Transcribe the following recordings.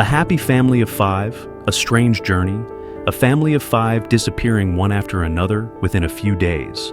A happy family of 5, a strange journey, a family of 5 disappearing one after another within a few days.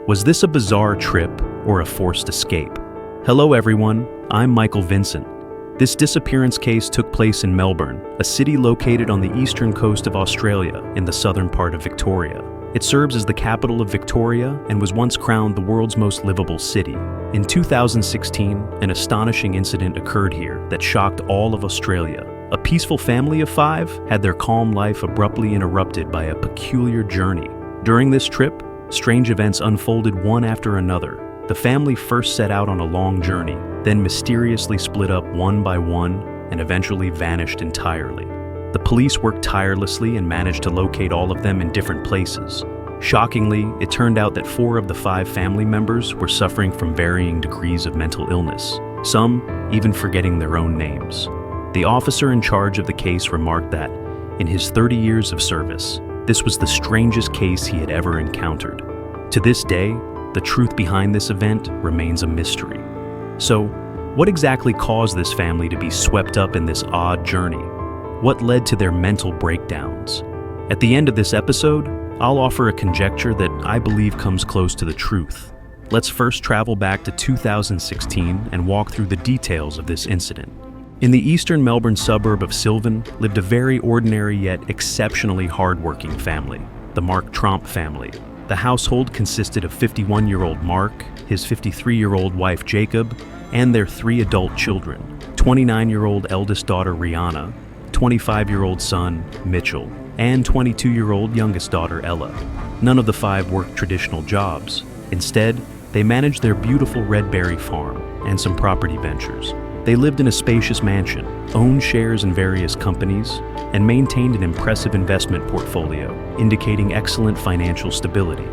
Was this a bizarre trip or a forced escape? Hello everyone, I'm Michael Vincent. This disappearance case took place in Melbourne, a city located on the eastern coast of Australia in the southern part of Victoria. It serves as the capital of Victoria and was once crowned the world's most livable city. In 2016, an astonishing incident occurred here that shocked all of Australia. A peaceful family of 5 had their calm life abruptly interrupted by a peculiar journey. During this trip, strange events unfolded one after another. The family first set out on a long journey, then mysteriously split up one by one and eventually vanished entirely. The police worked tirelessly and managed to locate all of them in different places. Shockingly, it turned out that 4 of the 5 family members were suffering from varying degrees of mental illness, some even forgetting their own names. The officer in charge of the case remarked that, in his 30 years of service, this was the strangest case he had ever encountered. To this day, the truth behind this event remains a mystery. So, what exactly caused this family to be swept up in this odd journey? What led to their mental breakdowns? At the end of this episode, I'll offer a conjecture that I believe comes close to the truth. Let's first travel back to 2016 and walk through the details of this incident. In the eastern Melbourne suburb of Sylvan lived a very ordinary yet exceptionally hardworking family, the Tromp family. The household consisted of 51-year-old Mark, his 53-year-old wife Jacob, and their 3 adult children, 29-year-old eldest daughter Rihanna, 25-year-old son Mitchell, and 22-year-old youngest daughter Ella. None of the 5 worked traditional jobs. Instead, they managed their beautiful red berry farm and some property ventures. They lived in a spacious mansion, owned shares in various companies, and maintained an impressive investment portfolio, indicating excellent financial stability.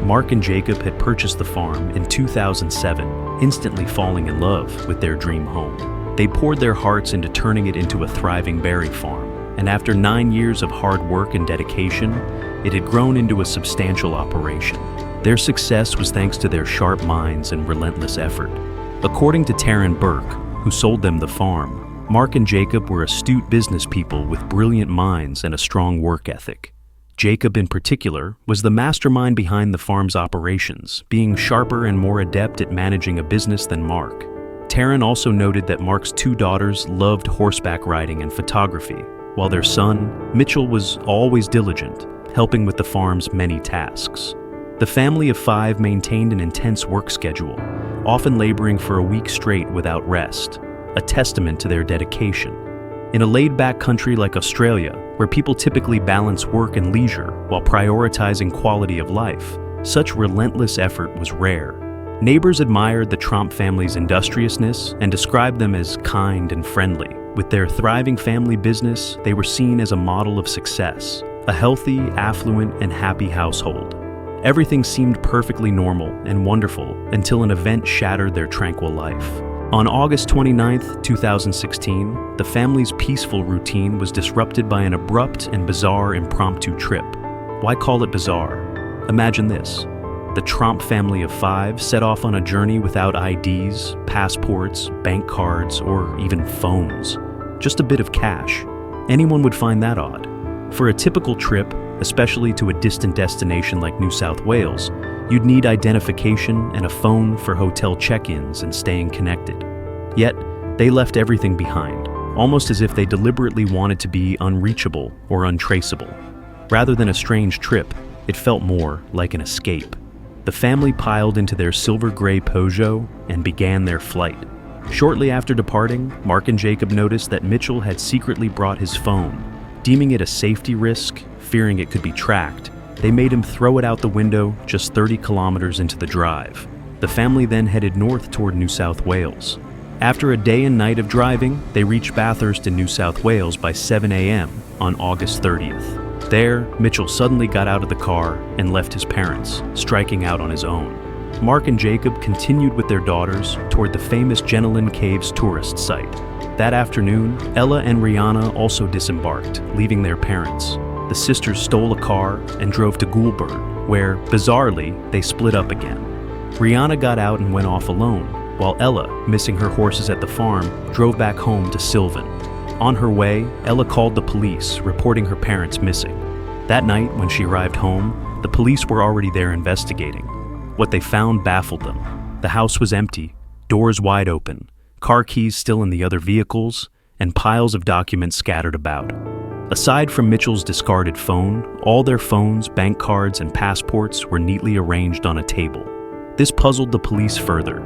Mark and Jacob had purchased the farm in 2007, instantly falling in love with their dream home. They poured their hearts into turning it into a thriving berry farm, and after 9 years of hard work and dedication, it had grown into a substantial operation. Their success was thanks to their sharp minds and relentless effort. According to Taryn Burke, who sold them the farm, Mark and Jacob were astute business people with brilliant minds and a strong work ethic. Jacob, in particular, was the mastermind behind the farm's operations, being sharper and more adept at managing a business than Mark. Taryn also noted that Mark's 2 daughters loved horseback riding and photography, while their son, Mitchell, was always diligent, helping with the farm's many tasks. The family of 5 maintained an intense work schedule, often laboring for a week straight without rest, a testament to their dedication. In a laid-back country like Australia, where people typically balance work and leisure while prioritizing quality of life, such relentless effort was rare. Neighbors admired the Tromp family's industriousness and described them as kind and friendly. With their thriving family business, they were seen as a model of success, a healthy, affluent, and happy household. Everything seemed perfectly normal and wonderful until an event shattered their tranquil life. On August 29, 2016, the family's peaceful routine was disrupted by an abrupt and bizarre impromptu trip. Why call it bizarre? Imagine this. The Tromp family of 5 set off on a journey without IDs, passports, bank cards, or even phones. Just a bit of cash. Anyone would find that odd. For a typical trip, especially to a distant destination like New South Wales, you'd need identification and a phone for hotel check-ins and staying connected. Yet, they left everything behind, almost as if they deliberately wanted to be unreachable or untraceable. Rather than a strange trip, it felt more like an escape. The family piled into their silver-gray Peugeot and began their flight. Shortly after departing, Mark and Jacob noticed that Mitchell had secretly brought his phone. Deeming it a safety risk, fearing it could be tracked, they made him throw it out the window just 30 kilometers into the drive. The family then headed north toward New South Wales. After a day and night of driving, they reached Bathurst in New South Wales by 7 a.m. on August 30th. There, Mitchell suddenly got out of the car and left his parents, striking out on his own. Mark and Jacob continued with their daughters toward the famous Jennelin Caves tourist site. That afternoon, Ella and Rihanna also disembarked, leaving their parents. The sisters stole a car and drove to Goulburn, where, bizarrely, they split up again. Rihanna got out and went off alone, while Ella, missing her horses at the farm, drove back home to Sylvan. On her way, Ella called the police, reporting her parents missing. That night, when she arrived home, the police were already there investigating. What they found baffled them. The house was empty, doors wide open, car keys still in the other vehicles, and piles of documents scattered about. Aside from Mitchell's discarded phone, all their phones, bank cards, and passports were neatly arranged on a table. This puzzled the police further.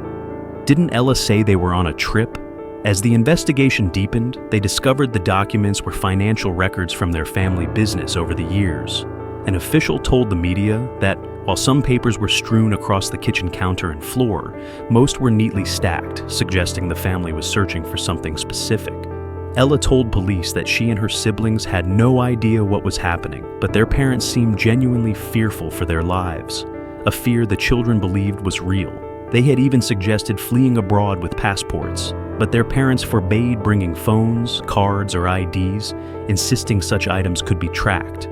Didn't Ella say they were on a trip? As the investigation deepened, they discovered the documents were financial records from their family business over the years. An official told the media that, while some papers were strewn across the kitchen counter and floor, most were neatly stacked, suggesting the family was searching for something specific. Ella told police that she and her siblings had no idea what was happening, but their parents seemed genuinely fearful for their lives, a fear the children believed was real. They had even suggested fleeing abroad with passports, but their parents forbade bringing phones, cards, or IDs, insisting such items could be tracked.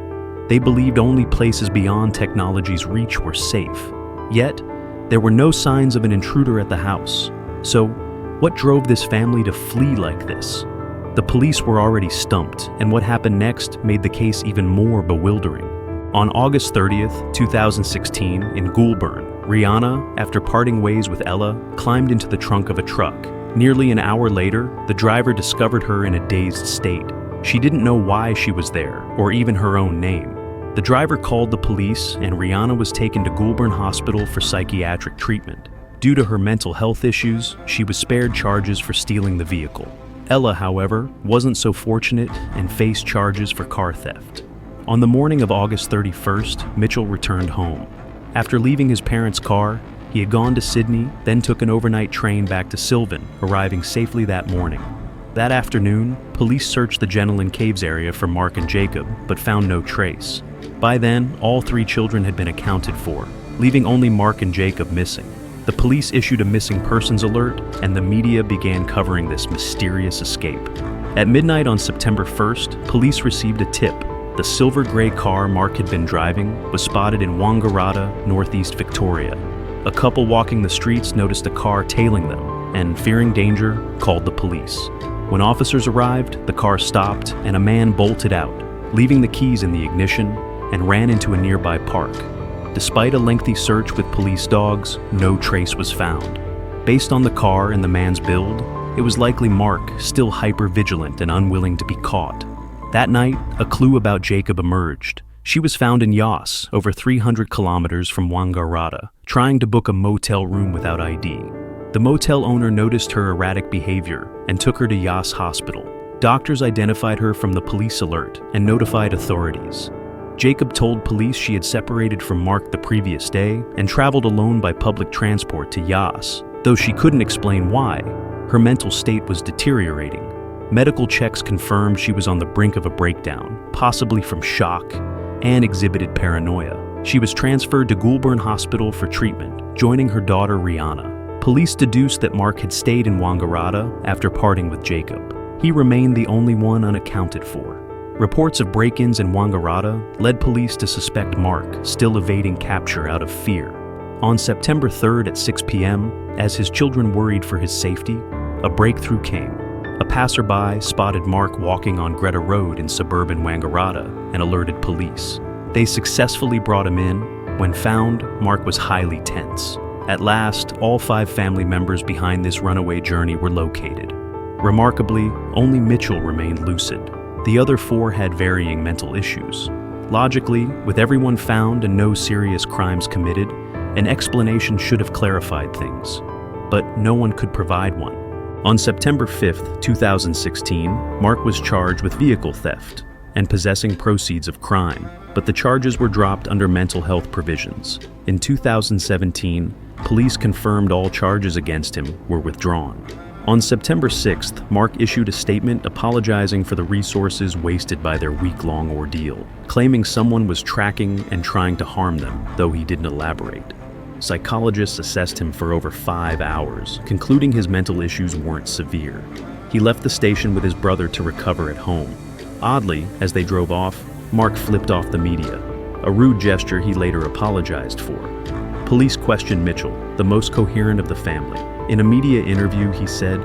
They believed only places beyond technology's reach were safe. Yet, there were no signs of an intruder at the house. So, what drove this family to flee like this? The police were already stumped, and what happened next made the case even more bewildering. On August 30th, 2016, in Goulburn, Rihanna, after parting ways with Ella, climbed into the trunk of a truck. Nearly an hour later, the driver discovered her in a dazed state. She didn't know why she was there, or even her own name. The driver called the police, and Rihanna was taken to Goulburn Hospital for psychiatric treatment. Due to her mental health issues, she was spared charges for stealing the vehicle. Ella, however, wasn't so fortunate and faced charges for car theft. On the morning of August 31st, Mitchell returned home. After leaving his parents' car, he had gone to Sydney, then took an overnight train back to Sylvan, arriving safely that morning. That afternoon, police searched the Jennelin Caves area for Mark and Jacob, but found no trace. By then, all three children had been accounted for, leaving only Mark and Jacob missing. The police issued a missing persons alert, and the media began covering this mysterious escape. At midnight on September 1st, police received a tip. The silver gray car Mark had been driving was spotted in Wangaratta, northeast Victoria. A couple walking the streets noticed a car tailing them, and fearing danger, called the police. When officers arrived, the car stopped and a man bolted out, leaving the keys in the ignition, and ran into a nearby park. Despite a lengthy search with police dogs, no trace was found. Based on the car and the man's build, it was likely Mark, still hyper-vigilant and unwilling to be caught. That night, a clue about Jacob emerged. She was found in Yass, over 300 kilometers from Wangaratta, trying to book a motel room without ID. The motel owner noticed her erratic behavior and took her to Yass Hospital. Doctors identified her from the police alert and notified authorities. Jacob told police she had separated from Mark the previous day and traveled alone by public transport to Yass, though she couldn't explain why. Her mental state was deteriorating. Medical checks confirmed she was on the brink of a breakdown, possibly from shock, and exhibited paranoia. She was transferred to Goulburn Hospital for treatment, joining her daughter Rihanna. Police deduced that Mark had stayed in Wangaratta after parting with Jacob. He remained the only one unaccounted for. Reports of break-ins in Wangaratta led police to suspect Mark, still evading capture out of fear. On September 3rd at 6 p.m., as his children worried for his safety, a breakthrough came. A passerby spotted Mark walking on Greta Road in suburban Wangaratta and alerted police. They successfully brought him in. When found, Mark was highly tense. At last, all 5 family members behind this runaway journey were located. Remarkably, only Mitchell remained lucid. The other 4 had varying mental issues. Logically, with everyone found and no serious crimes committed, an explanation should have clarified things. But no one could provide one. On September 5th, 2016, Mark was charged with vehicle theft and possessing proceeds of crime, but the charges were dropped under mental health provisions. In 2017, police confirmed all charges against him were withdrawn. On September 6th, Mark issued a statement apologizing for the resources wasted by their week-long ordeal, claiming someone was tracking and trying to harm them, though he didn't elaborate. Psychologists assessed him for over 5 hours, concluding his mental issues weren't severe. He left the station with his brother to recover at home. Oddly, as they drove off, Mark flipped off the media, a rude gesture he later apologized for. Police questioned Mitchell, the most coherent of the family. In a media interview, he said,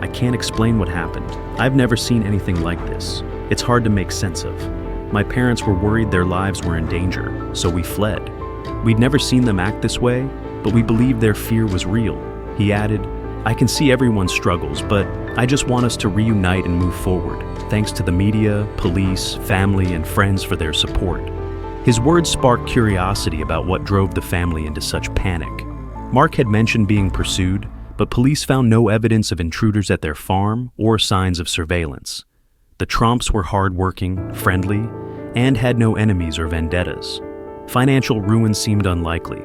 I can't explain what happened. I've never seen anything like this. It's hard to make sense of. My parents were worried their lives were in danger, so we fled. We'd never seen them act this way, but we believed their fear was real. He added, I can see everyone's struggles, but I just want us to reunite and move forward. Thanks to the media, police, family, and friends for their support. His words sparked curiosity about what drove the family into such panic. Mark had mentioned being pursued, but police found no evidence of intruders at their farm or signs of surveillance. The Tromps were hardworking, friendly, and had no enemies or vendettas. Financial ruin seemed unlikely.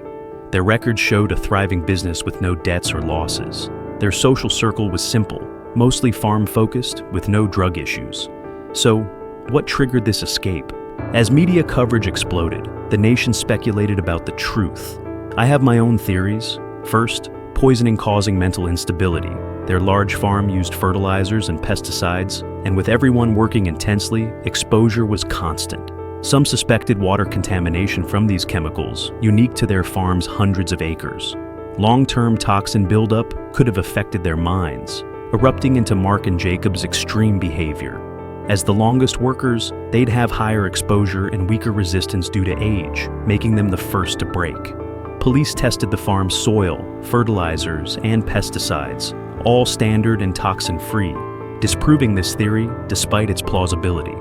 Their records showed a thriving business with no debts or losses. Their social circle was simple, mostly farm-focused, with no drug issues. So, what triggered this escape? As media coverage exploded, the nation speculated about the truth. I have my own theories. First, poisoning causing mental instability. Their large farm used fertilizers and pesticides, and with everyone working intensely, exposure was constant. Some suspected water contamination from these chemicals, unique to their farm's hundreds of acres. Long-term toxin buildup could have affected their minds, erupting into Mark and Jacob's extreme behavior. As the longest workers, they'd have higher exposure and weaker resistance due to age, making them the first to break. Police tested the farm's soil, fertilizers, and pesticides, all standard and toxin-free, disproving this theory despite its plausibility.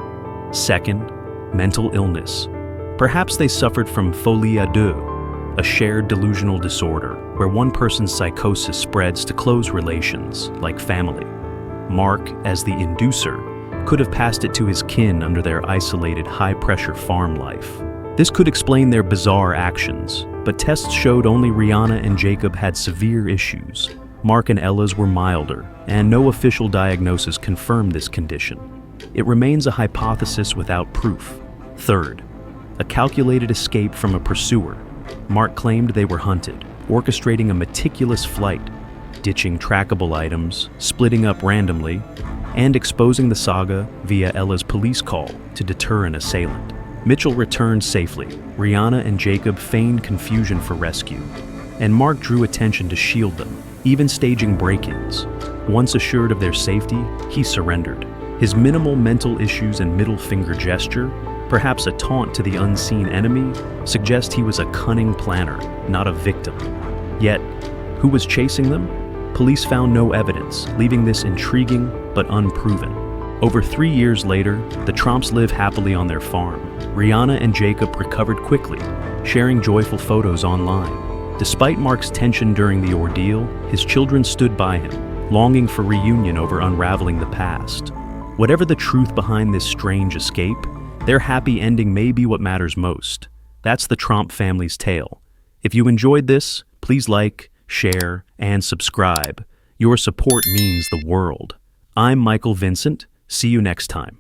Second, mental illness. Perhaps they suffered from folie à deux, a shared delusional disorder where one person's psychosis spreads to close relations, like family. Mark, as the inducer, could have passed it to his kin under their isolated, high-pressure farm life. This could explain their bizarre actions, but tests showed only Rihanna and Jacob had severe issues. Mark and Ella's were milder, and no official diagnosis confirmed this condition. It remains a hypothesis without proof. Third, a calculated escape from a pursuer. Mark claimed they were hunted, orchestrating a meticulous flight, ditching trackable items, splitting up randomly, and exposing the saga via Ella's police call to deter an assailant. Mitchell returned safely. Rihanna and Jacob feigned confusion for rescue, and Mark drew attention to shield them, even staging break-ins. Once assured of their safety, he surrendered. His minimal mental issues and middle finger gesture, perhaps a taunt to the unseen enemy, suggest he was a cunning planner, not a victim. Yet, who was chasing them? Police found no evidence, leaving this intriguing but unproven. Over 3 years later, the Tromps live happily on their farm. Rihanna and Jacob recovered quickly, sharing joyful photos online. Despite Mark's tension during the ordeal, his children stood by him, longing for reunion over unraveling the past. Whatever the truth behind this strange escape, their happy ending may be what matters most. That's the Tromp family's tale. If you enjoyed this, please like, share, and subscribe. Your support means the world. I'm Michael Vincent. See you next time.